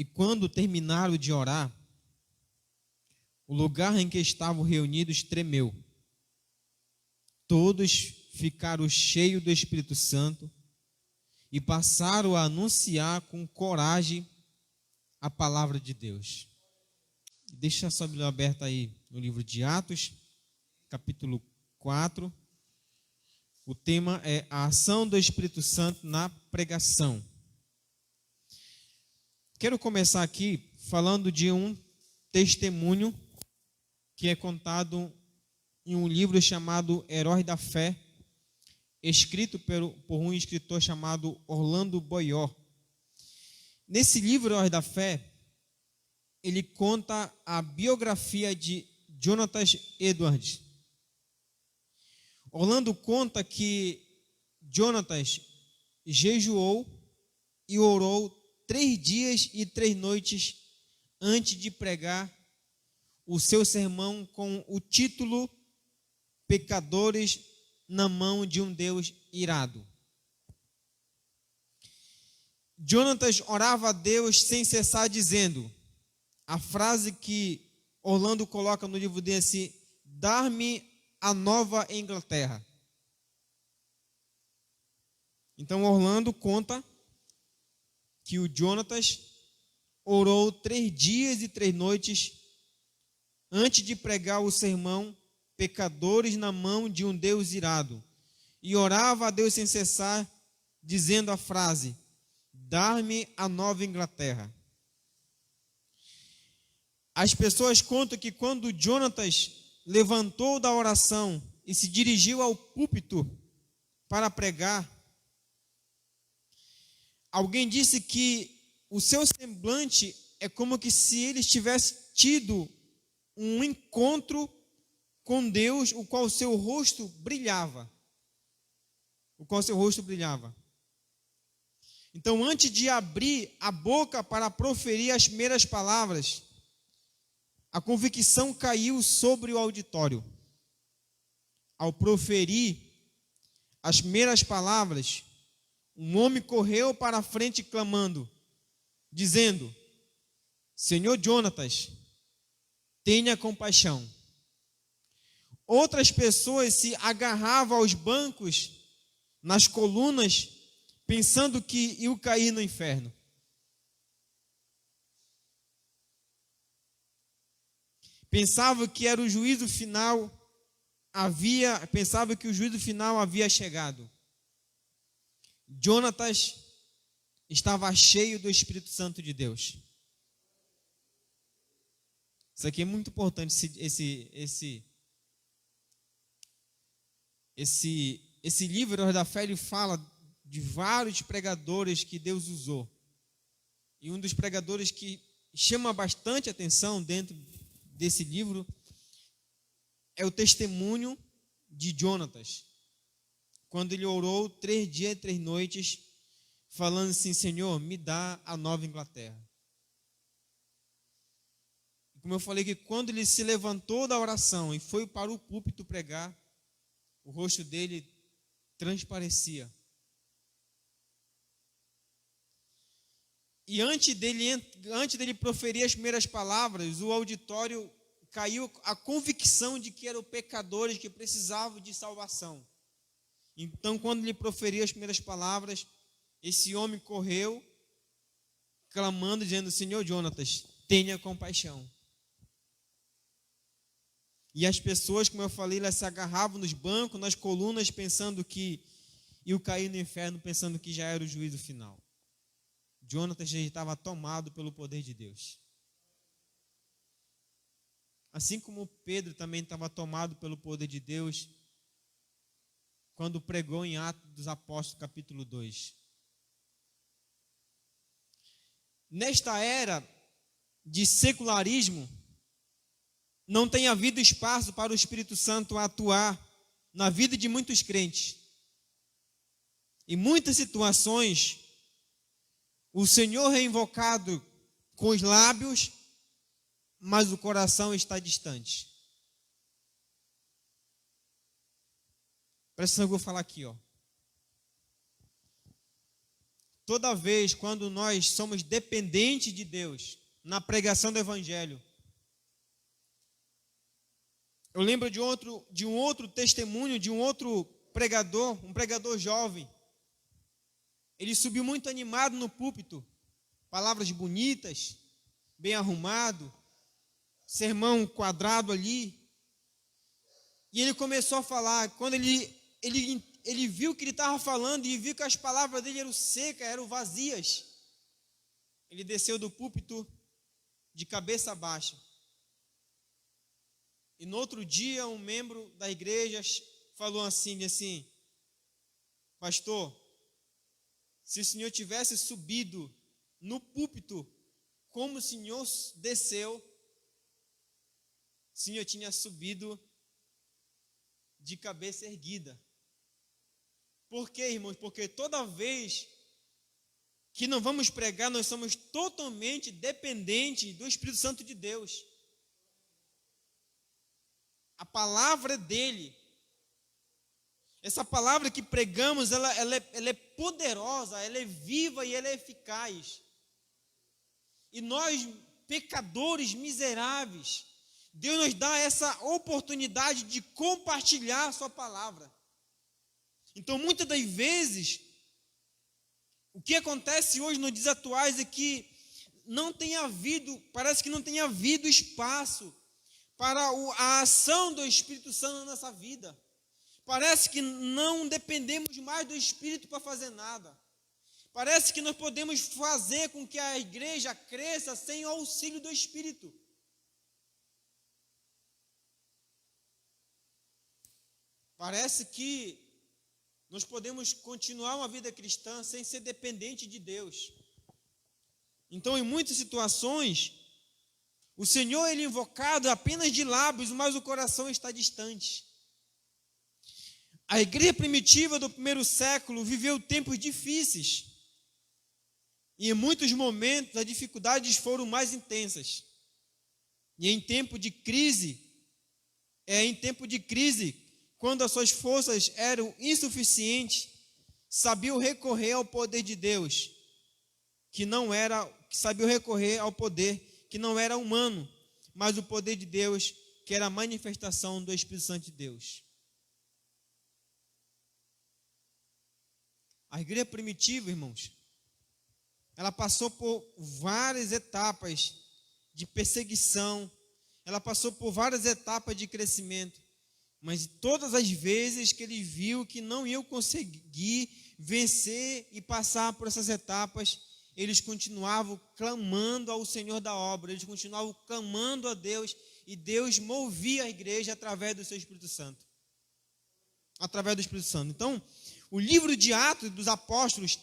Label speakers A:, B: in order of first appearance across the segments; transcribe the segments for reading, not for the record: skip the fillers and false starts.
A: E quando terminaram de orar, o lugar em que estavam reunidos tremeu. Todos ficaram cheios do Espírito Santo e passaram a anunciar com coragem a palavra de Deus. Deixa a sua Bíblia aberta aí no livro de Atos, capítulo 4. O tema é a ação do Espírito Santo na pregação. Quero começar aqui falando de um testemunho que é contado em um livro chamado Heróis da Fé, escrito por um escritor chamado Orlando Boyor. Nesse livro, Heróis da Fé, ele conta a biografia de Jonathan Edwards. Orlando conta que Jonathan jejuou e orou 3 dias e 3 noites antes de pregar o seu sermão com o título Pecadores na mão de um Deus irado. Jonathan orava a Deus sem cessar dizendo, a frase que Orlando coloca no livro dele assim, dar-me a Nova Inglaterra. Então Orlando conta que o Jonatas orou 3 dias e 3 noites antes de pregar o sermão Pecadores na mão de um Deus irado, e orava a Deus sem cessar, dizendo a frase, dar-me a Nova Inglaterra. As pessoas contam que quando Jonatas levantou da oração e se dirigiu ao púlpito para pregar, alguém disse que o seu semblante é como que se ele tivesse tido um encontro com Deus, o qual seu rosto brilhava. Então, antes de abrir a boca para proferir as primeiras palavras, a convicção caiu sobre o auditório. Ao proferir as primeiras palavras, um homem correu para a frente clamando, dizendo, Senhor Jonatas, tenha compaixão. Outras pessoas se agarravam aos bancos, nas colunas, pensando que iam cair no inferno. Pensava que o juízo final havia chegado. Jonatas estava cheio do Espírito Santo de Deus. Isso aqui é muito importante, esse livro, Heróis da Fé, ele fala de vários pregadores que Deus usou. E um dos pregadores que chama bastante atenção dentro desse livro é o testemunho de Jonatas. Quando ele orou 3 dias e 3 noites, falando assim, Senhor, me dá a Nova Inglaterra. Como eu falei, que quando ele se levantou da oração e foi para o púlpito pregar, o rosto dele transparecia. E antes dele proferir as primeiras palavras, o auditório caiu a convicção de que eram pecadores que precisavam de salvação. Então, quando ele proferiu as primeiras palavras, esse homem correu, clamando, dizendo, Senhor Jonatas, tenha compaixão. E as pessoas, como eu falei, elas se agarravam nos bancos, nas colunas, pensando que iam cair no inferno, pensando que já era o juízo final. Jonatas já estava tomado pelo poder de Deus. Assim como Pedro também estava tomado pelo poder de Deus, quando pregou em Atos dos Apóstolos, capítulo 2. Nesta era de secularismo, não tem havido espaço para o Espírito Santo atuar na vida de muitos crentes. Em muitas situações, o Senhor é invocado com os lábios, mas o coração está distante. Presta atenção que eu vou falar aqui, ó. toda vez quando nós somos dependentes de Deus na pregação do Evangelho. Eu lembro de um outro testemunho, de um outro pregador, um pregador jovem. Ele subiu muito animado no púlpito, palavras bonitas, bem arrumado, sermão quadrado ali. E ele começou a falar. Quando ele viu que ele estava falando e viu que as palavras dele eram secas, eram vazias, ele desceu do púlpito de cabeça baixa. E no outro dia, um membro da igreja falou assim: pastor, se o senhor tivesse subido no púlpito como o senhor desceu, o senhor tinha subido de cabeça erguida. Por quê, irmãos? Porque toda vez que não vamos pregar, nós somos totalmente dependentes do Espírito Santo de Deus. A palavra é dele. Essa palavra que pregamos, ela é poderosa, ela é viva e ela é eficaz. E nós, pecadores miseráveis, Deus nos dá essa oportunidade de compartilhar a sua palavra. Então, muitas das vezes, o que acontece hoje nos dias atuais é que parece que não tem havido espaço para a ação do Espírito Santo na nossa vida. Parece que não dependemos mais do Espírito para fazer nada. Parece que nós podemos fazer com que a igreja cresça sem o auxílio do Espírito. Parece que nós podemos continuar uma vida cristã sem ser dependente de Deus. Então, em muitas situações, o Senhor ele é invocado apenas de lábios, mas o coração está distante. A igreja primitiva do primeiro século viveu tempos difíceis. E em muitos momentos as dificuldades foram mais intensas. E em tempo de crise, quando as suas forças eram insuficientes, sabiam recorrer ao poder de Deus, sabiam recorrer ao poder que não era humano, mas o poder de Deus, que era a manifestação do Espírito Santo de Deus. A igreja primitiva, irmãos, ela passou por várias etapas de perseguição, ela passou por várias etapas de crescimento, mas todas as vezes que ele viu que não ia conseguir vencer e passar por essas etapas, eles continuavam clamando ao Senhor da obra, eles continuavam clamando a Deus, e Deus movia a igreja através do seu Espírito Santo. Através do Espírito Santo. Então, o livro de Atos dos Apóstolos,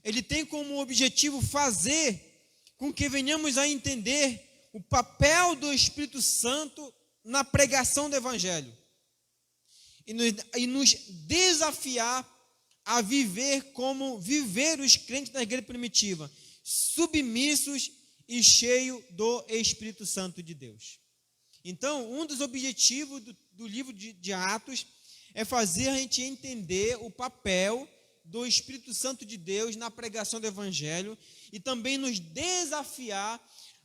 A: ele tem como objetivo fazer com que venhamos a entender o papel do Espírito Santo na pregação do Evangelho. E nos desafiar a viver como viver os crentes da igreja primitiva, submissos e cheios do Espírito Santo de Deus. Então, um dos objetivos do livro de Atos é fazer a gente entender o papel do Espírito Santo de Deus na pregação do Evangelho e também nos desafiar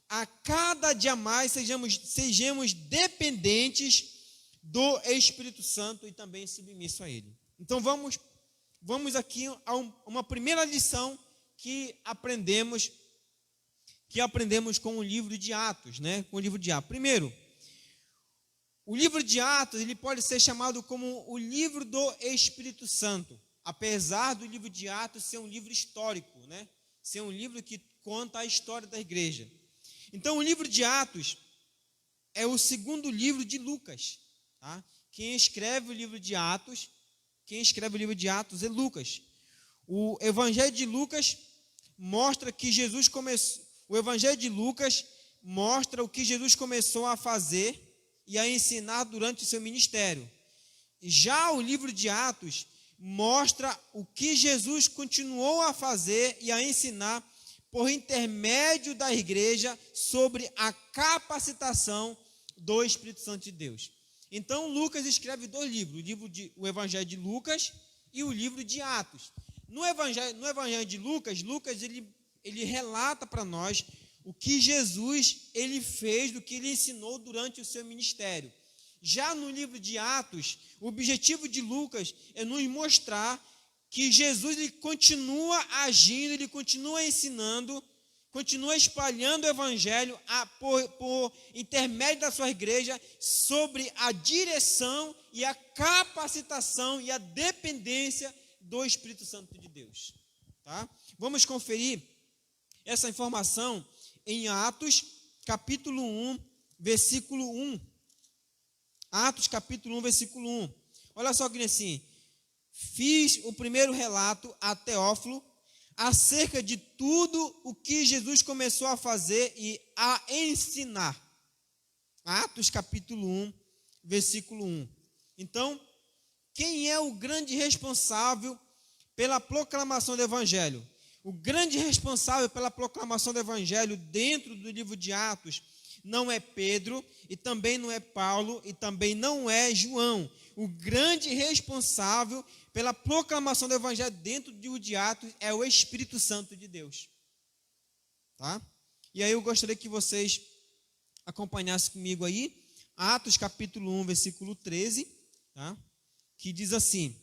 A: a cada dia mais sejamos dependentes do Espírito Santo e também submisso a Ele. Então vamos aqui a uma primeira lição que aprendemos com o livro de Atos, né? Com o livro de Atos. Primeiro, o livro de Atos ele pode ser chamado como o livro do Espírito Santo, apesar do livro de Atos ser um livro histórico, né? Ser um livro que conta a história da igreja. Então, o livro de Atos é o segundo livro de Lucas. Tá? Quem escreve o livro de Atos é Lucas. O Evangelho de Lucas mostra que Jesus começou. O Evangelho de Lucas mostra o que Jesus começou a fazer e a ensinar durante o seu ministério. Já o livro de Atos mostra o que Jesus continuou a fazer e a ensinar por intermédio da igreja sobre a capacitação do Espírito Santo de Deus. Então, Lucas escreve dois livros, o Evangelho de Lucas e o livro de Atos. No evangelho de Lucas, ele relata para nós o que Jesus ele fez, do que ele ensinou durante o seu ministério. Já no livro de Atos, o objetivo de Lucas é nos mostrar que Jesus ele continua agindo, ele continua ensinando, continua espalhando o evangelho por intermédio da sua igreja sobre a direção e a capacitação e a dependência do Espírito Santo de Deus. Tá? Vamos conferir essa informação em Atos, capítulo 1, versículo 1. Atos, capítulo 1, versículo 1. Olha só que assim: fiz o primeiro relato a Teófilo acerca de tudo o que Jesus começou a fazer e a ensinar. Atos, capítulo 1, versículo 1. Então, quem é o grande responsável pela proclamação do Evangelho? O grande responsável pela proclamação do Evangelho dentro do livro de Atos não é Pedro, e também não é Paulo, e também não é João. O grande responsável pela proclamação do Evangelho dentro do livro de Atos é o Espírito Santo de Deus. Tá? E aí eu gostaria que vocês acompanhassem comigo aí, Atos capítulo 1, versículo 13, tá? Que diz assim: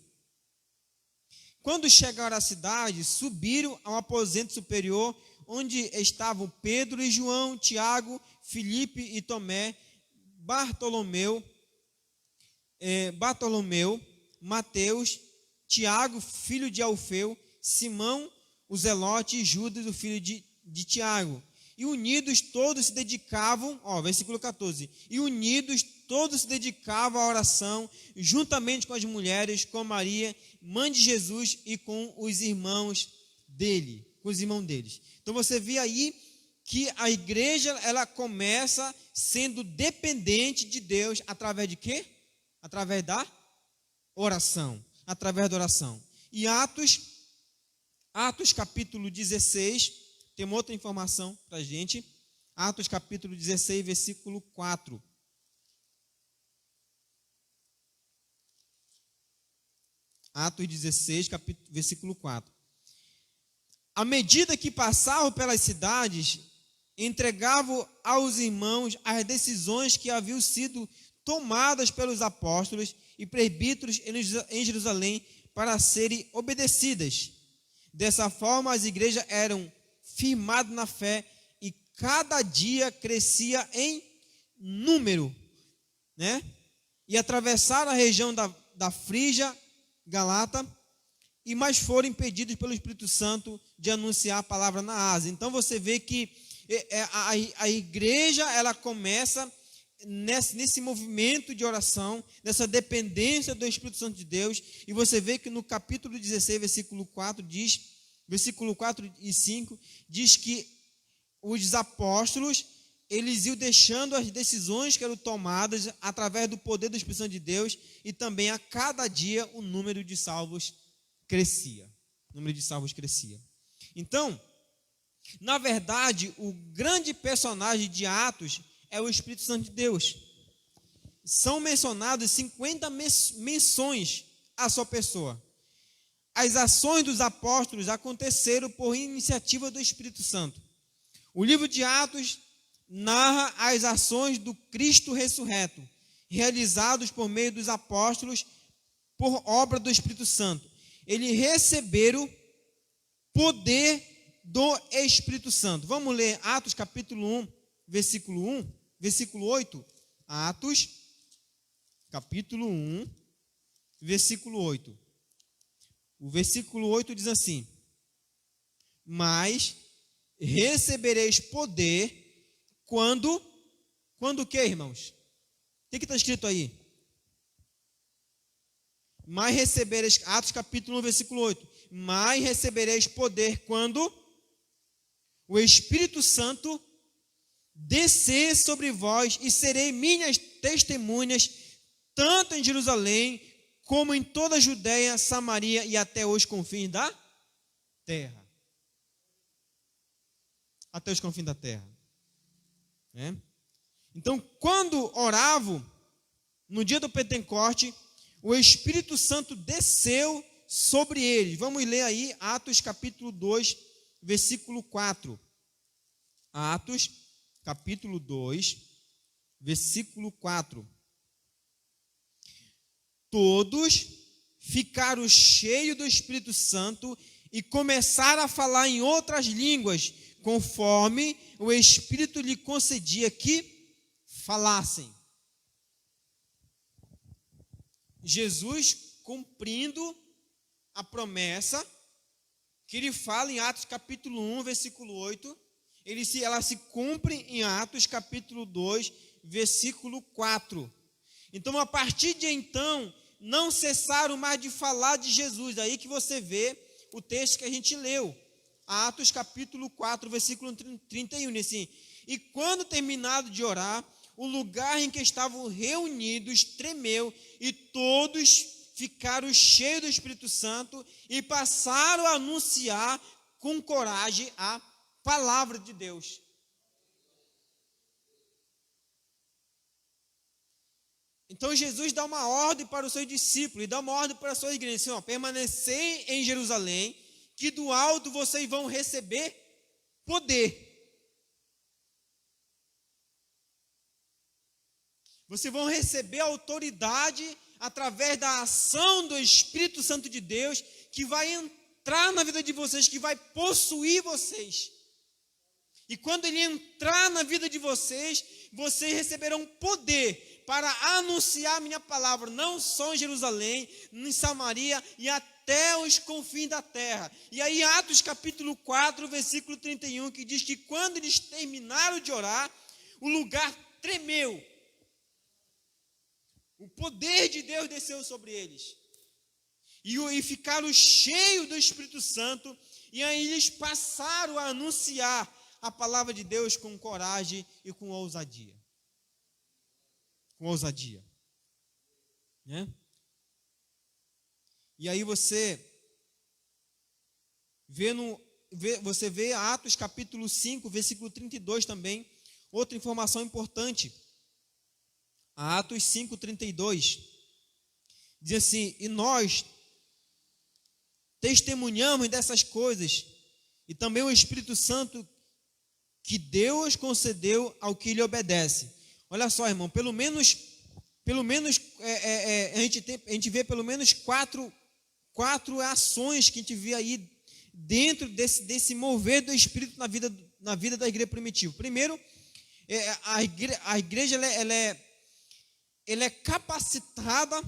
A: quando chegaram à cidade, subiram ao aposento superior, onde estavam Pedro e João, Tiago, Filipe e Tomé, Bartolomeu, Mateus, Tiago, filho de Alfeu, Simão, o Zelote e Judas, o filho de Tiago. E unidos todos se dedicavam, versículo 14, e unidos todos se dedicavam à oração, juntamente com as mulheres, com Maria, mãe de Jesus, e com os irmãos deles. Então você vê aí que a igreja, ela começa sendo dependente de Deus, através de quê? Através da oração, E Atos capítulo 16, tem uma outra informação para a gente. Atos capítulo 16, versículo 4. Atos 16, versículo 4. À medida que passavam pelas cidades, entregavam aos irmãos as decisões que haviam sido tomadas pelos apóstolos e presbíteros em Jerusalém para serem obedecidas. Dessa forma, as igrejas eram firmadas na fé e cada dia crescia em número, né? E atravessaram a região da Frígia, Galata, e mais foram impedidos pelo Espírito Santo de anunciar a palavra na Ásia. Então você vê que a igreja, ela começa nesse movimento de oração, nessa dependência do Espírito Santo de Deus, e você vê que no capítulo 16, versículo 4 e 5, diz que os apóstolos, eles iam deixando as decisões que eram tomadas através do poder do Espírito Santo de Deus, e também a cada dia o número de salvos crescia. Então, na verdade, o grande personagem de Atos é o Espírito Santo de Deus. São mencionadas 50 menções à sua pessoa. As ações dos apóstolos aconteceram por iniciativa do Espírito Santo. O livro de Atos narra as ações do Cristo ressurreto, realizados por meio dos apóstolos por obra do Espírito Santo. Eles receberam poder do Espírito Santo. Vamos ler Atos capítulo 1, versículo 8. Atos capítulo 1, versículo 8. O versículo 8 diz assim: mas recebereis poder quando o que, irmãos? O que está escrito aí? Mas recebereis, Atos capítulo 1, versículo 8, mas recebereis poder quando o Espírito Santo descer sobre vós, e serei minhas testemunhas, tanto em Jerusalém, como em toda a Judéia, Samaria e até os confins da terra. Até os confins da terra. Então, quando oravam, no dia do Pentecoste, o Espírito Santo desceu sobre eles. Vamos ler aí Atos capítulo 2, versículo 4. Atos capítulo 2, versículo 4. Todos ficaram cheios do Espírito Santo e começaram a falar em outras línguas, conforme o Espírito lhe concedia que falassem. Jesus cumprindo a promessa que ele fala em Atos capítulo 1, versículo 8, ela se cumpre em Atos capítulo 2, versículo 4. Então, a partir de então, não cessaram mais de falar de Jesus. Aí que você vê o texto que a gente leu, Atos capítulo 4, versículo 31, assim: e quando terminado de orar, o lugar em que estavam reunidos tremeu, e todos ficaram cheios do Espírito Santo e passaram a anunciar com coragem a palavra de Deus. Então Jesus dá uma ordem para os seus discípulos, e dá uma ordem para a sua igreja, assim, permanecer em Jerusalém, que do alto vocês vão receber poder. Vocês vão receber autoridade através da ação do Espírito Santo de Deus, que vai entrar na vida de vocês, que vai possuir vocês. E quando ele entrar na vida de vocês, vocês receberão poder para anunciar a minha palavra, não só em Jerusalém, em Samaria e até os confins da terra. E aí Atos capítulo 4, versículo 31, que diz que quando eles terminaram de orar, o lugar tremeu. O poder de Deus desceu sobre eles. E ficaram cheios do Espírito Santo, e aí eles passaram a anunciar a palavra de Deus com coragem e com ousadia. Com ousadia. Né? E aí você vê Atos capítulo 5, versículo 32 também, outra informação importante. Atos 5, 32. Diz assim: e nós testemunhamos dessas coisas, e também o Espírito Santo que Deus concedeu ao que lhe obedece. Olha só, irmão, pelo menos a gente vê pelo menos quatro ações que a gente vê aí dentro desse mover do Espírito na vida da igreja primitiva. Primeiro, a igreja ela é capacitada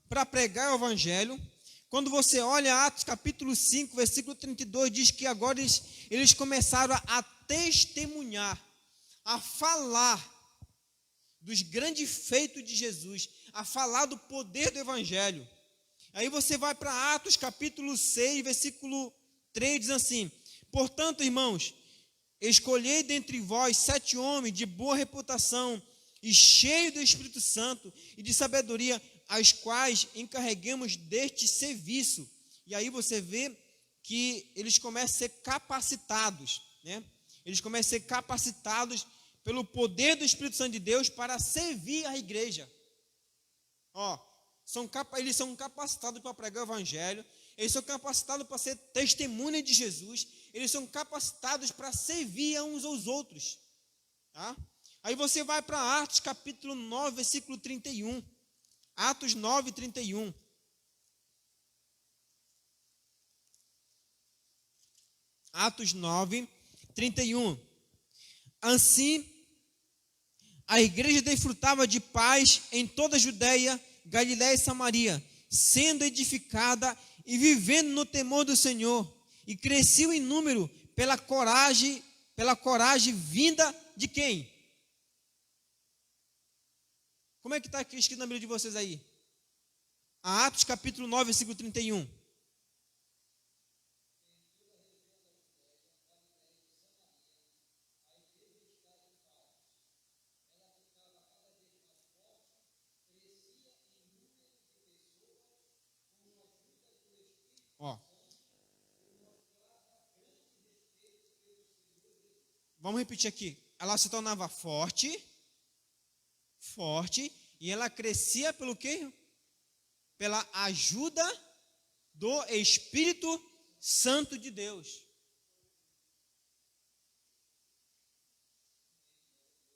A: para pregar o evangelho. Quando você olha Atos capítulo 5, versículo 32, diz que agora eles começaram a testemunhar, a falar dos grandes feitos de Jesus, a falar do poder do evangelho. Aí você vai para Atos capítulo 6, versículo 3, diz assim: portanto, irmãos, escolhei dentre vós 7 homens de boa reputação e cheios do Espírito Santo e de sabedoria, as quais encarreguemos deste serviço. E aí você vê que eles começam a ser capacitados, né? Eles começam a ser capacitados pelo poder do Espírito Santo de Deus para servir a igreja. Eles são capacitados para pregar o evangelho, eles são capacitados para ser testemunha de Jesus, eles são capacitados para servir uns aos outros. Tá? Aí você vai para Atos capítulo 9, versículo 31. Atos 9, 31. Atos 9, 31. Assim, a igreja desfrutava de paz em toda a Judeia, Galiléia e Samaria, sendo edificada e vivendo no temor do Senhor, e cresceu em número pela coragem vinda de quem? Como é que está escrito na Bíblia de vocês aí? Atos capítulo 9, versículo 31. Vamos repetir aqui. Ela se tornava forte, e ela crescia pelo quê? Pela ajuda do Espírito Santo de Deus.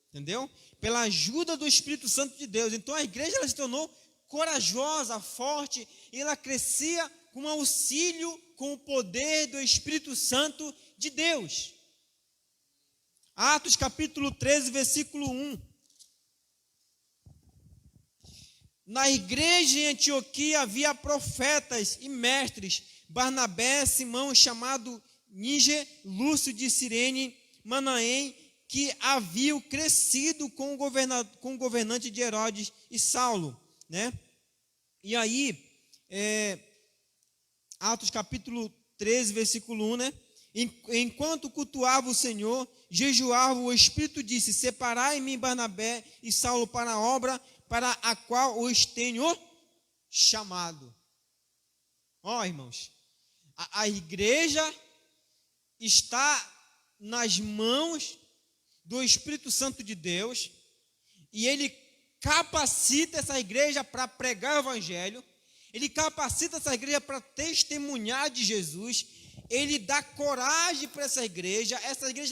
A: Entendeu? Pela ajuda do Espírito Santo de Deus. Então a igreja ela se tornou corajosa, forte, e ela crescia com auxílio, com o poder do Espírito Santo de Deus. Atos capítulo 13, versículo 1. Na igreja em Antioquia havia profetas e mestres, Barnabé, Simão, chamado Níger, Lúcio de Cirene, Manaém, que haviam crescido com o governante de Herodes e Saulo, né? E aí, Atos capítulo 13, versículo 1, né? Enquanto cultuava o Senhor, jejuava, o Espírito disse: separai-me Barnabé e Saulo para a obra para a qual os tenho chamado. Ó, irmãos, a igreja está nas mãos do Espírito Santo de Deus, e ele capacita essa igreja para pregar o evangelho, ele capacita essa igreja para testemunhar de Jesus, ele dá coragem para essa igreja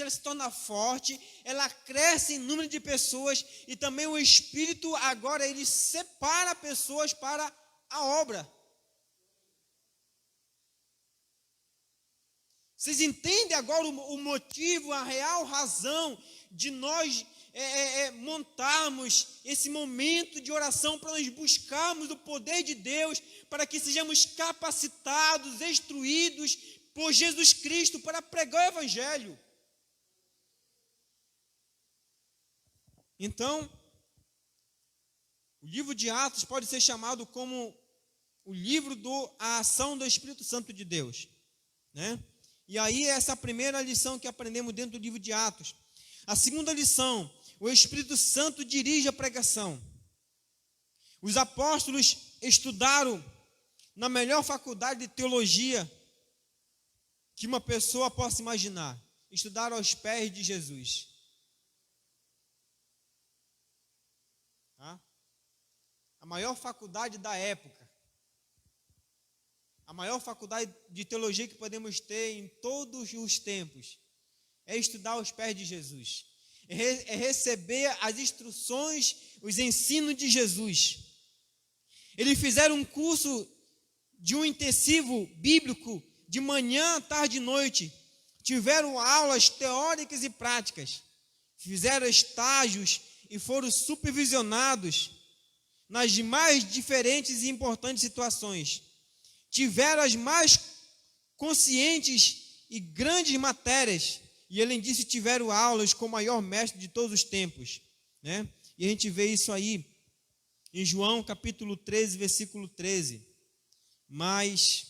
A: ela se torna forte, ela cresce em número de pessoas, e também o Espírito agora ele separa pessoas para a obra. Vocês entendem agora o motivo, a real razão de nós montarmos esse momento de oração para nós buscarmos o poder de Deus, para que sejamos capacitados, instruídos por Jesus Cristo para pregar o Evangelho. Então, o livro de Atos pode ser chamado como o livro da ação do Espírito Santo de Deus, né? E aí essa é a primeira lição que aprendemos dentro do livro de Atos. A segunda lição: o Espírito Santo dirige a pregação. Os apóstolos estudaram na melhor faculdade de teologia que uma pessoa possa imaginar. Estudaram aos pés de Jesus. Tá? A maior faculdade da época. A maior faculdade de teologia que podemos ter em todos os tempos é estudar aos pés de Jesus. É receber as instruções, os ensinos de Jesus. Eles fizeram um curso de um intensivo bíblico de manhã, tarde e noite. Tiveram aulas teóricas e práticas. Fizeram estágios e foram supervisionados nas mais diferentes e importantes situações. Tiveram as mais conscientes e grandes matérias, e além disso tiveram aulas com o maior mestre de todos os tempos, né? E a gente vê isso aí em João capítulo 13, versículo 13. Mas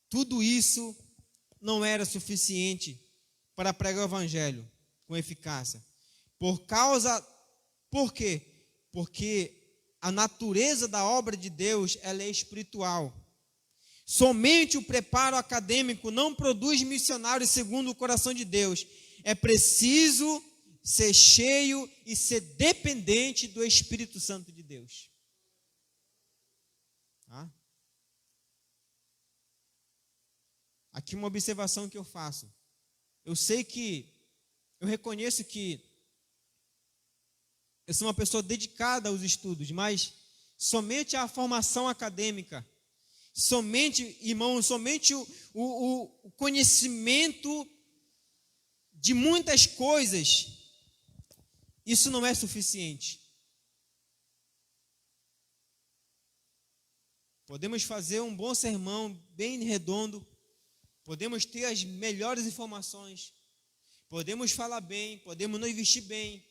A: tudo isso não era suficiente para pregar o evangelho com eficácia. Por quê? Porque a natureza da obra de Deus, ela é espiritual. Somente o preparo acadêmico não produz missionários segundo o coração de Deus. É preciso ser cheio e ser dependente do Espírito Santo de Deus. Tá? Aqui uma observação que eu faço. Eu reconheço que eu sou uma pessoa dedicada aos estudos, mas somente a formação acadêmica, somente o conhecimento de muitas coisas, isso não é suficiente. Podemos fazer um bom sermão, bem redondo, podemos ter as melhores informações, podemos falar bem, podemos nos vestir bem,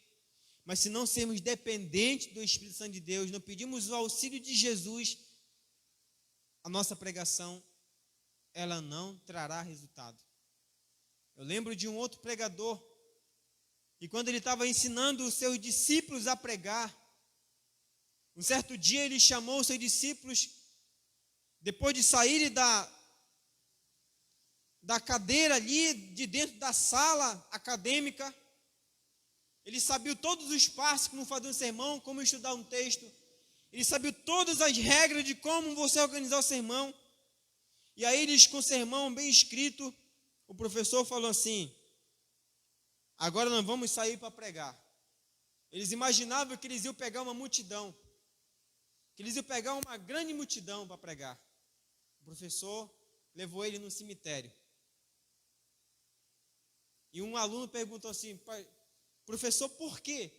A: mas se não sermos dependentes do Espírito Santo de Deus, não pedimos o auxílio de Jesus, a nossa pregação, ela não trará resultado. Eu lembro de um outro pregador, e quando ele estava ensinando os seus discípulos a pregar, um certo dia ele chamou os seus discípulos, depois de saírem da cadeira ali, de dentro da sala acadêmica, ele sabia todos os passos, como fazer um sermão, como estudar um texto. Ele sabia todas as regras de como você organizar o sermão. E aí eles, com o sermão bem escrito, o professor falou assim: agora nós vamos sair para pregar. Eles imaginavam que eles iam pegar uma multidão, que eles iam pegar uma grande multidão para pregar. O professor levou ele no cemitério. E um aluno perguntou assim: professor, por quê?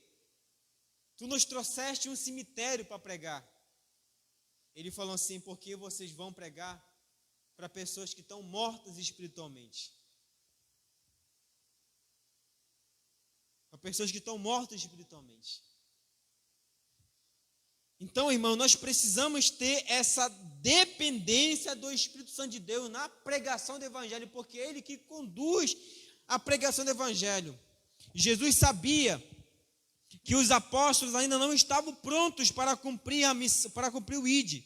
A: Tu nos trouxeste um cemitério para pregar. Ele falou assim: porque vocês vão pregar para pessoas que estão mortas espiritualmente. Para pessoas que estão mortas espiritualmente. Então, irmão, nós precisamos ter essa dependência do Espírito Santo de Deus na pregação do Evangelho, porque é Ele que conduz a pregação do Evangelho. Jesus sabia que os apóstolos ainda não estavam prontos para cumprir a missão, para cumprir o ID.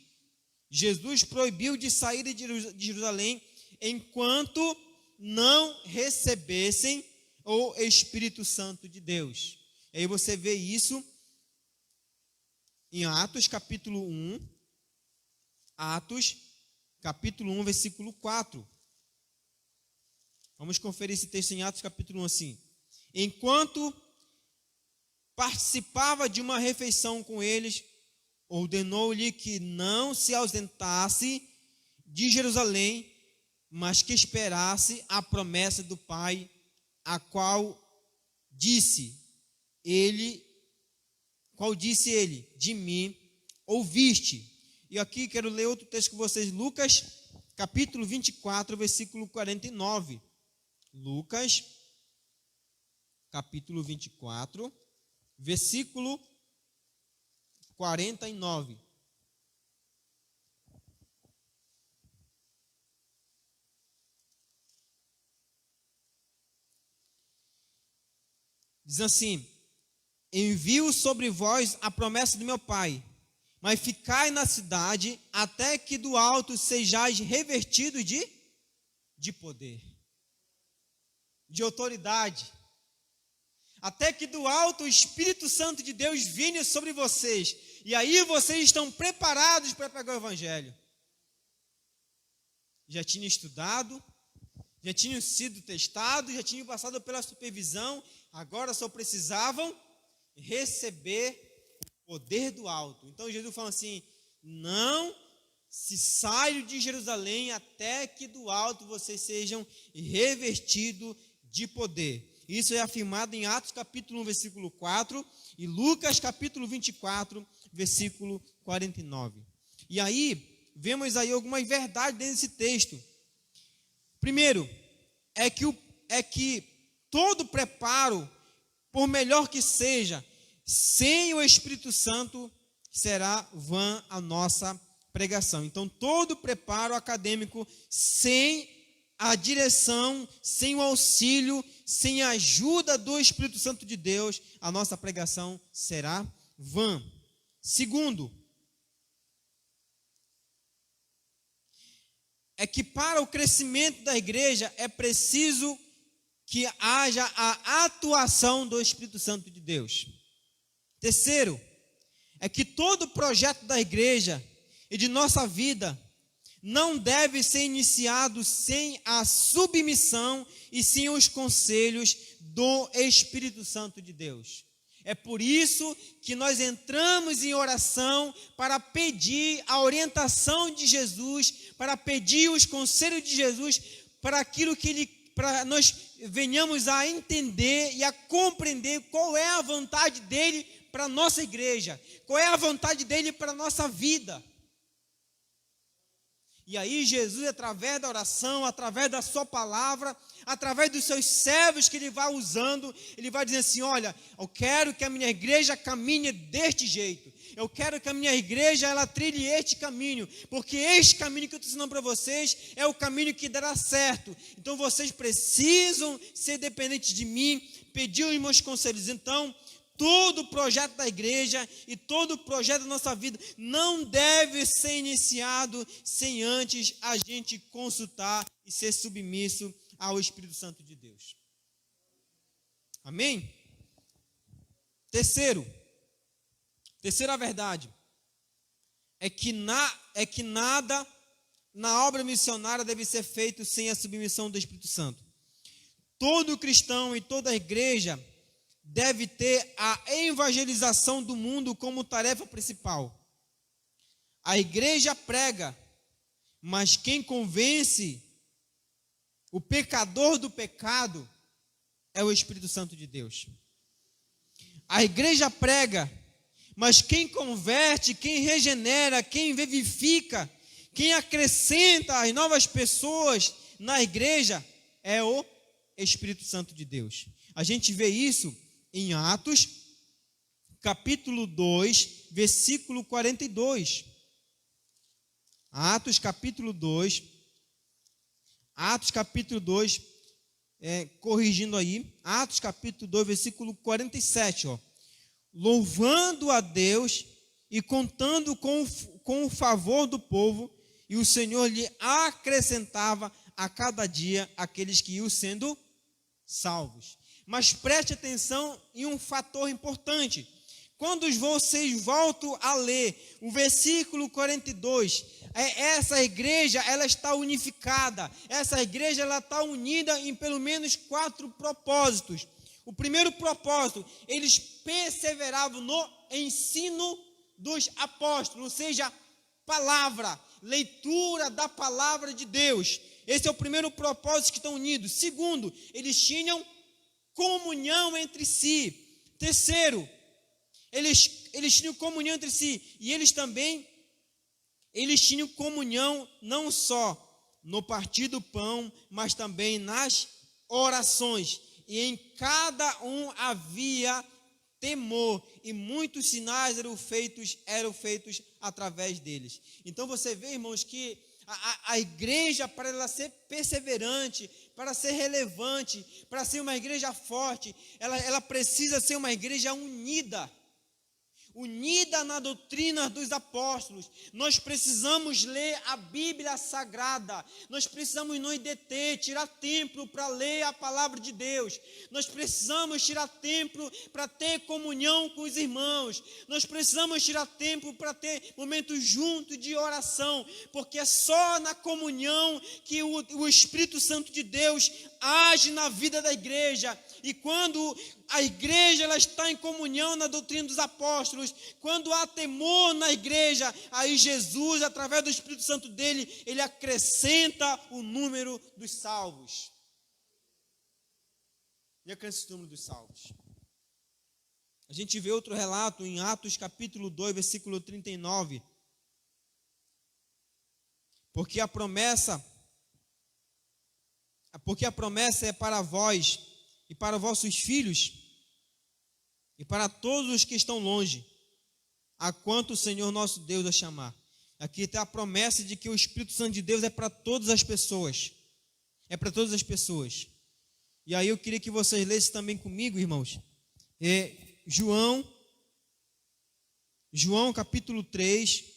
A: Jesus proibiu de sair de Jerusalém enquanto não recebessem o Espírito Santo de Deus. E aí você vê isso em Atos capítulo 1, Atos capítulo 1, versículo 4. Vamos conferir esse texto em Atos capítulo 1 assim: enquanto participava de uma refeição com eles, ordenou-lhe que não se ausentasse de Jerusalém, mas que esperasse a promessa do Pai, a qual disse ele, de mim ouviste. E aqui quero ler outro texto com vocês, Lucas capítulo 24, versículo 49. Lucas capítulo 24, versículo 49. Diz assim: envio sobre vós a promessa do meu Pai, mas ficai na cidade até que do alto sejais revestidos de poder, de autoridade. Até que do alto o Espírito Santo de Deus venha sobre vocês. E aí vocês estão preparados para pregar o Evangelho. Já tinham estudado, já tinham sido testados, já tinham passado pela supervisão. Agora só precisavam receber o poder do alto. Então Jesus fala assim: não se saiam de Jerusalém até que do alto vocês sejam revestidos de poder. Isso é afirmado em Atos capítulo 1, versículo 4 e Lucas capítulo 24, versículo 49. E aí, vemos aí algumas verdades dentro desse texto. Primeiro, é que todo preparo, por melhor que seja, sem o Espírito Santo, será vã a nossa pregação. Então, todo preparo acadêmico sem a direção, sem o auxílio, sem a ajuda do Espírito Santo de Deus, a nossa pregação será vã. Segundo, é que para o crescimento da igreja é preciso que haja a atuação do Espírito Santo de Deus. Terceiro, é que todo projeto da igreja e de nossa vida não deve ser iniciado sem a submissão e sem os conselhos do Espírito Santo de Deus. É por isso que nós entramos em oração para pedir a orientação de Jesus, para pedir os conselhos de Jesus, para aquilo que para nós venhamos a entender e a compreender qual é a vontade dele para a nossa igreja, qual é a vontade dele para a nossa vida. E aí Jesus, através da oração, através da sua palavra, através dos seus servos que ele vai usando, ele vai dizer assim: olha, eu quero que a minha igreja caminhe deste jeito. Eu quero que a minha igreja, ela trilhe este caminho, porque este caminho que eu estou ensinando para vocês é o caminho que dará certo. Então vocês precisam ser dependentes de mim, pedir os meus conselhos. Então, todo o projeto da igreja e todo o projeto da nossa vida não deve ser iniciado sem antes a gente consultar e ser submisso ao Espírito Santo de Deus. Amém? Terceira verdade é que nada na obra missionária deve ser feito sem a submissão do Espírito Santo. Todo cristão e toda igreja deve ter a evangelização do mundo como tarefa principal. A igreja prega, mas quem convence o pecador do pecado é o Espírito Santo de Deus. A igreja prega, mas quem converte, quem regenera, quem vivifica, quem acrescenta as novas pessoas na igreja é o Espírito Santo de Deus. A gente vê isso em Atos, capítulo 2, versículo 42. Atos, capítulo 2. Atos, capítulo 2, corrigindo aí. Atos, capítulo 2, versículo 47, ó. Louvando a Deus e contando com o favor do povo, e o Senhor lhe acrescentava a cada dia aqueles que iam sendo salvos. Mas preste atenção em um fator importante. Quando vocês voltam a ler o versículo 42, essa igreja ela está unificada. Essa igreja ela está unida em pelo menos 4 propósitos. O primeiro propósito, eles perseveravam no ensino dos apóstolos, ou seja, palavra, leitura da palavra de Deus. Esse é o primeiro propósito que estão unidos. Segundo, eles tinham comunhão entre si. Terceiro, eles tinham comunhão entre si. E eles tinham comunhão não só no partir do pão, mas também nas orações. E em cada um havia temor, e muitos sinais eram feitos através deles. Então você vê, irmãos, que a igreja, para ela ser perseverante, para ser relevante, para ser uma igreja forte, ela precisa ser uma igreja unida na doutrina dos apóstolos. Nós precisamos ler a Bíblia Sagrada, nós precisamos nos deter, tirar tempo para ler a palavra de Deus, nós precisamos tirar tempo para ter comunhão com os irmãos, nós precisamos tirar tempo para ter momentos juntos de oração, porque é só na comunhão que o Espírito Santo de Deus age na vida da igreja. E quando a igreja ela está em comunhão na doutrina dos apóstolos, quando há temor na igreja, aí Jesus, através do Espírito Santo dele, ele acrescenta o número dos salvos. Ele acrescenta o número dos salvos. A gente vê outro relato em Atos capítulo 2, versículo 39. Porque a promessa é para vós e para vossos filhos e para todos os que estão longe, a quanto o Senhor nosso Deus a chamar. Aqui está a promessa de que o Espírito Santo de Deus é para todas as pessoas. É para todas as pessoas. E aí eu queria que vocês lessem também comigo, irmãos. João capítulo 3.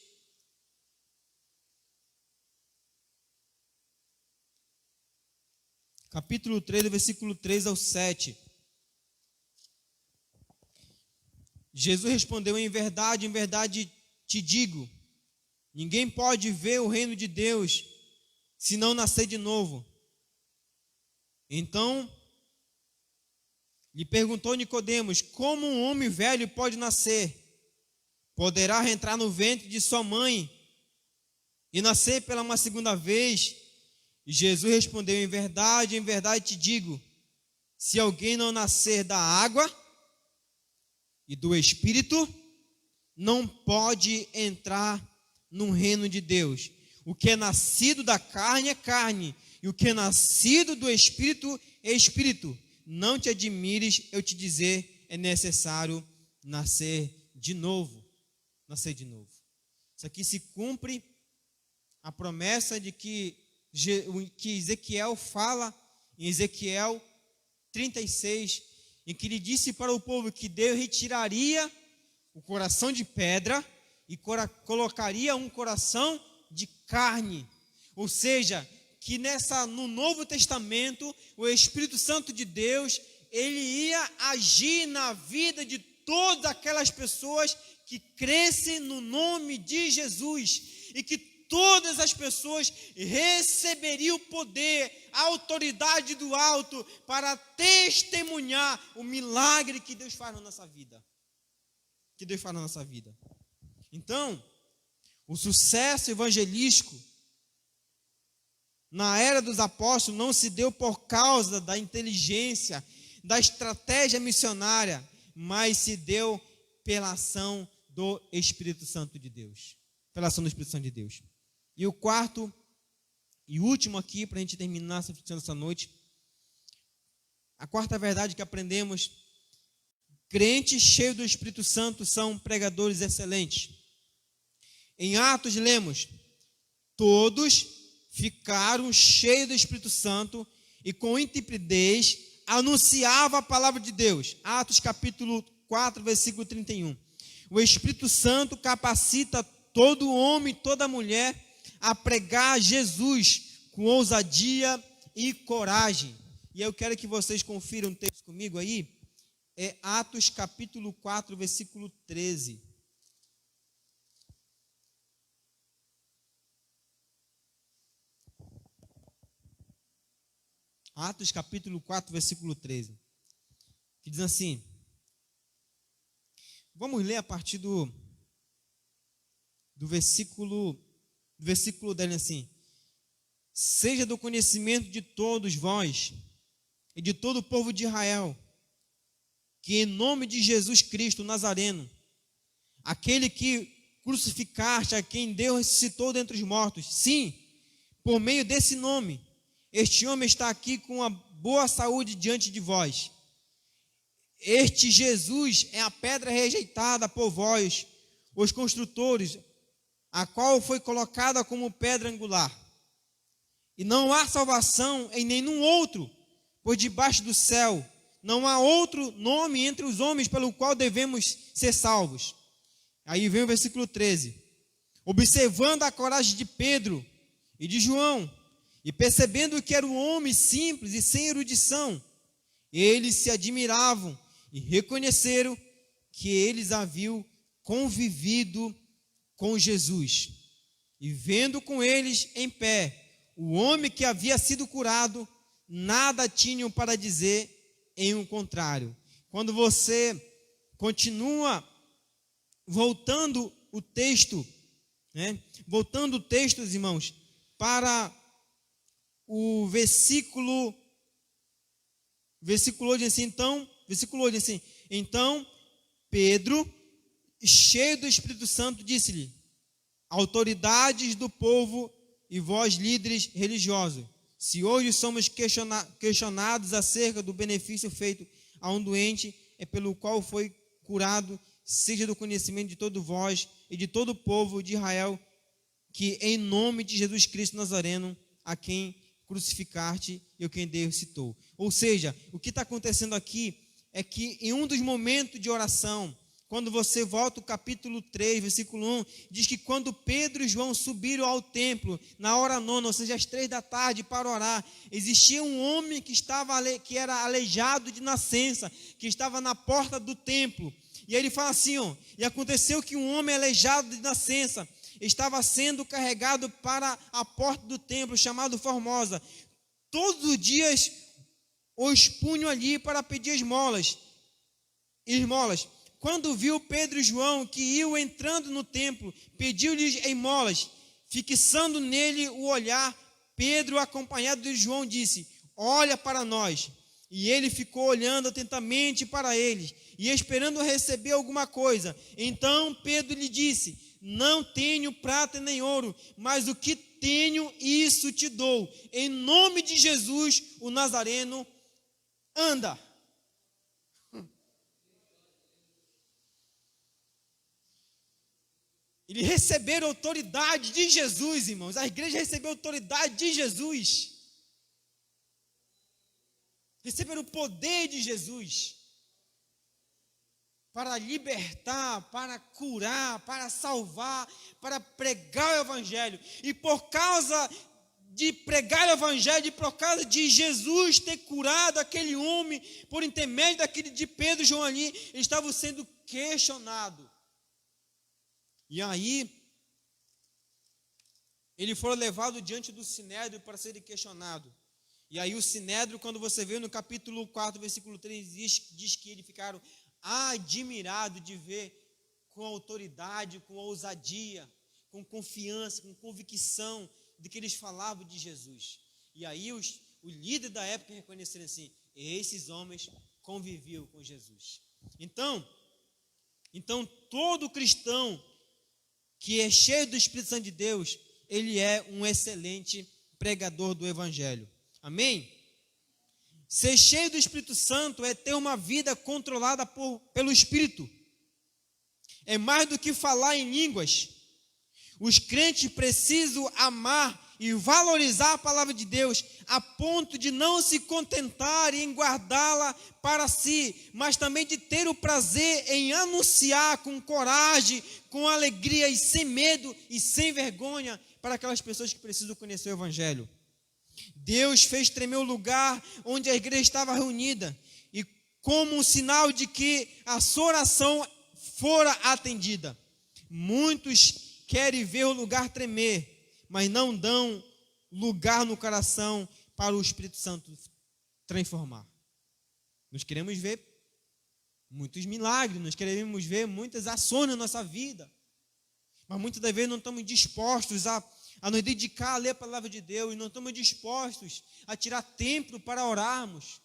A: Capítulo 3, do versículo 3 ao 7. Jesus respondeu: em verdade te digo, ninguém pode ver o reino de Deus se não nascer de novo. Então, lhe perguntou Nicodemos: como um homem velho pode nascer? Poderá entrar no ventre de sua mãe e nascer pela uma segunda vez? E Jesus respondeu: em verdade te digo, se alguém não nascer da água e do Espírito, não pode entrar no reino de Deus. O que é nascido da carne é carne, e o que é nascido do Espírito é Espírito. Não te admires eu te dizer, é necessário nascer de novo. Nascer de novo. Isso aqui se cumpre a promessa de que Ezequiel fala em Ezequiel 36, em que ele disse para o povo que Deus retiraria o coração de pedra e colocaria um coração de carne. Ou seja, que no Novo Testamento, o Espírito Santo de Deus, ele ia agir na vida de todas aquelas pessoas que crescem no nome de Jesus, e que todas as pessoas receberiam o poder, a autoridade do alto para testemunhar o milagre que Deus faz na nossa vida. Que Deus faz na nossa vida. Então, o sucesso evangelístico na era dos apóstolos não se deu por causa da inteligência, da estratégia missionária, mas se deu pela ação do Espírito Santo de Deus. Pela ação do Espírito Santo de Deus. E o quarto e último aqui, para a gente terminar essa reflexão essa noite, a quarta verdade que aprendemos: crentes cheios do Espírito Santo são pregadores excelentes. Em Atos lemos: todos ficaram cheios do Espírito Santo e com intrepidez anunciava a palavra de Deus. Atos capítulo 4, versículo 31. O Espírito Santo capacita todo homem, toda mulher a pregar Jesus com ousadia e coragem. E eu quero que vocês confiram o texto comigo aí. É Atos capítulo 4, versículo 13. Atos capítulo 4, versículo 13. Que diz assim. Vamos ler a partir do versículo 10, assim: seja do conhecimento de todos vós e de todo o povo de Israel, que em nome de Jesus Cristo Nazareno, aquele que crucificaste, a quem Deus ressuscitou dentre os mortos, sim, por meio desse nome, este homem está aqui com a boa saúde diante de vós. Este Jesus é a pedra rejeitada por vós, os construtores, a qual foi colocada como pedra angular. E não há salvação em nenhum outro, pois debaixo do céu não há outro nome entre os homens pelo qual devemos ser salvos. Aí vem o versículo 13. Observando a coragem de Pedro e de João, e percebendo que era um homem simples e sem erudição, eles se admiravam e reconheceram que eles haviam convivido com Jesus. E vendo com eles em pé o homem que havia sido curado, nada tinham para dizer em um contrário. Quando você continua voltando o texto, voltando o texto, irmãos, para o versículo 8 assim, então Pedro, cheio do Espírito Santo, disse-lhe: autoridades do povo e vós líderes religiosos, se hoje somos questionados acerca do benefício feito a um doente, é pelo qual foi curado, seja do conhecimento de todo vós e de todo o povo de Israel, que em nome de Jesus Cristo Nazareno, a quem crucificaste e o quem Deus citou. Ou seja, o que está acontecendo aqui é que em um dos momentos de oração, quando você volta o capítulo 3, versículo 1, diz que quando Pedro e João subiram ao templo, na hora nona, ou seja, às 3 da tarde, para orar, existia um homem que era aleijado de nascença, que estava na porta do templo. E ele fala assim, e aconteceu que um homem aleijado de nascença estava sendo carregado para a porta do templo, chamado Formosa. Todos os dias o expunham ali para pedir esmolas. Quando viu Pedro e João que iam entrando no templo, pediu-lhes esmolas, fixando nele o olhar. Pedro, acompanhado de João, disse: olha para nós. E ele ficou olhando atentamente para eles e esperando receber alguma coisa. Então Pedro lhe disse: não tenho prata nem ouro, mas o que tenho, isso te dou. Em nome de Jesus, o Nazareno, anda. Eles receberam autoridade de Jesus, irmãos. A igreja recebeu autoridade de Jesus. Receberam o poder de Jesus para libertar, para curar, para salvar, para pregar o evangelho. E por causa de pregar o evangelho, e por causa de Jesus ter curado aquele homem, por intermédio de Pedro e João ali, eles estavam sendo questionados. E aí, eles foram levados diante do Sinédrio para serem questionados. E aí o Sinédrio, quando você vê no capítulo 4, versículo 3, diz que eles ficaram admirados de ver com autoridade, com ousadia, com confiança, com convicção de que eles falavam de Jesus. E aí o líder da época reconheceram assim, esses homens conviviam com Jesus. Então todo cristão que é cheio do Espírito Santo de Deus, ele é um excelente pregador do Evangelho. Amém? Ser cheio do Espírito Santo é ter uma vida controlada pelo Espírito. É mais do que falar em línguas. Os crentes precisam amar e valorizar a palavra de Deus, a ponto de não se contentar em guardá-la para si, mas também de ter o prazer em anunciar com coragem, com alegria e sem medo e sem vergonha para aquelas pessoas que precisam conhecer o Evangelho. Deus fez tremer o lugar onde a igreja estava reunida, e como um sinal de que a sua oração fora atendida. Muitos querem ver o lugar tremer, mas não dão lugar no coração para o Espírito Santo transformar. Nós queremos ver muitos milagres, nós queremos ver muitas ações na nossa vida, mas muitas das vezes não estamos dispostos a nos dedicar a ler a palavra de Deus, não estamos dispostos a tirar tempo para orarmos,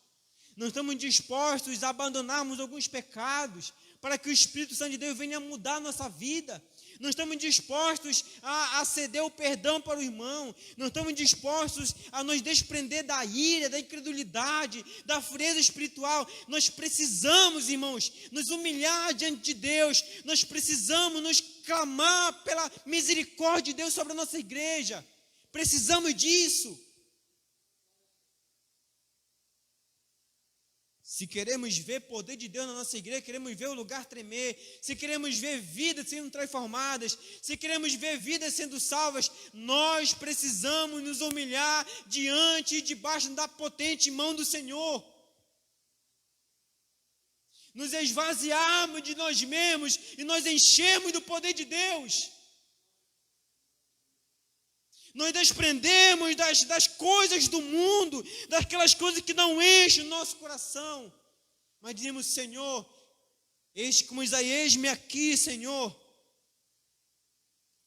A: não estamos dispostos a abandonarmos alguns pecados para que o Espírito Santo de Deus venha mudar a nossa vida. Não estamos dispostos a ceder o perdão para o irmão, não estamos dispostos a nos desprender da ira, da incredulidade, da frieza espiritual. Nós precisamos, irmãos, nos humilhar diante de Deus, nós precisamos nos clamar pela misericórdia de Deus sobre a nossa igreja, precisamos disso. Se queremos ver poder de Deus na nossa igreja, queremos ver o lugar tremer, se queremos ver vidas sendo transformadas, se queremos ver vidas sendo salvas, nós precisamos nos humilhar diante e debaixo da potente mão do Senhor. Nos esvaziarmos de nós mesmos e nós enchermos do poder de Deus. Nós desprendemos das coisas do mundo, daquelas coisas que não enchem o nosso coração. Mas dizemos, Senhor, como Isaías, eis-me aqui, Senhor.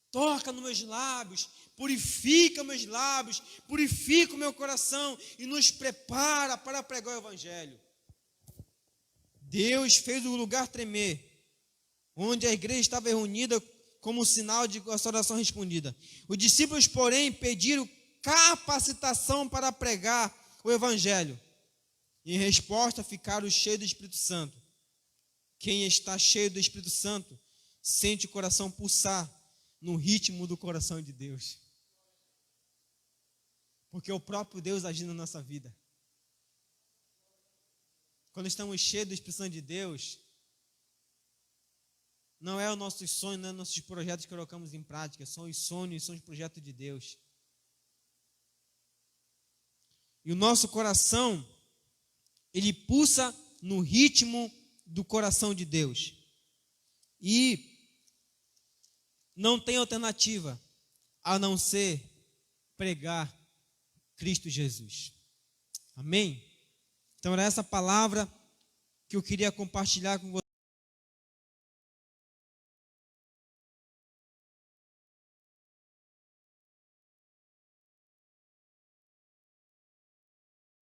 A: Toca nos meus lábios, purifica meus lábios, purifica o meu coração e nos prepara para pregar o Evangelho. Deus fez o lugar tremer, onde a igreja estava reunida como sinal de sua oração respondida. Os discípulos, porém, pediram capacitação para pregar o Evangelho. Em resposta, ficaram cheios do Espírito Santo. Quem está cheio do Espírito Santo sente o coração pulsar no ritmo do coração de Deus. Porque é o próprio Deus agindo na nossa vida. Quando estamos cheios do Espírito Santo de Deus, não é o nosso sonho, não é os nossos projetos que colocamos em prática, são os sonhos, são os projetos de Deus. E o nosso coração, ele pulsa no ritmo do coração de Deus. E não tem alternativa a não ser pregar Cristo Jesus. Amém? Então era essa palavra que eu queria compartilhar com vocês.